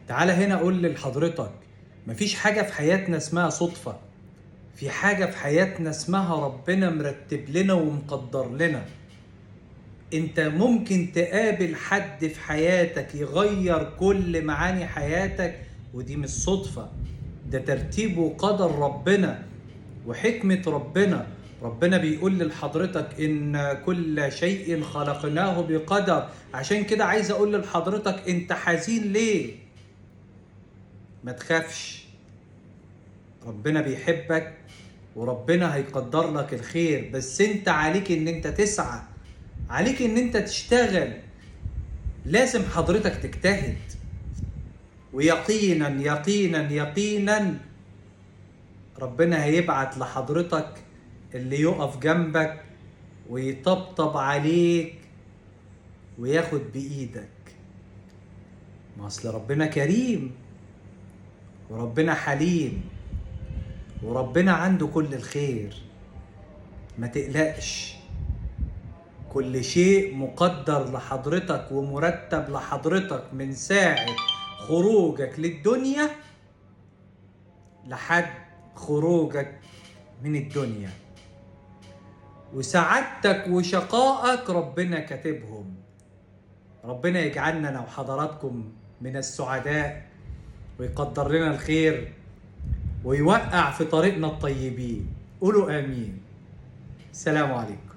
تعالى هنا اقول لحضرتك، مفيش حاجة في حياتنا اسمها صدفة. في حاجة في حياتنا اسمها ربنا مرتب لنا ومقدر لنا. انت ممكن تقابل حد في حياتك يغير كل معاني حياتك، ودي مش صدفة، ده ترتيب وقدر ربنا وحكمة ربنا. ربنا بيقول لحضرتك إن كل شيء خلقناه بقدر. عشان كده عايز أقول لحضرتك، أنت حزين ليه؟ ما تخافش، ربنا بيحبك وربنا هيقدر لك الخير. بس أنت عليك إن أنت تسعى، عليك إن أنت تشتغل، لازم حضرتك تجتهد. ويقينا يقينا يقينا ربنا هيبعت لحضرتك اللي يقف جنبك ويطبطب عليك وياخد بإيدك. ما أصل ربنا كريم وربنا حليم وربنا عنده كل الخير. ما تقلقش، كل شيء مقدر لحضرتك ومرتب لحضرتك من ساعة خروجك للدنيا لحد خروجك من الدنيا. وسعادتك وشقائك ربنا كاتبهم. ربنا يجعلنا أنا وحضراتكم من السعداء، ويقدر لنا الخير ويوقع في طريقنا الطيبين. قولوا آمين. السلام عليكم.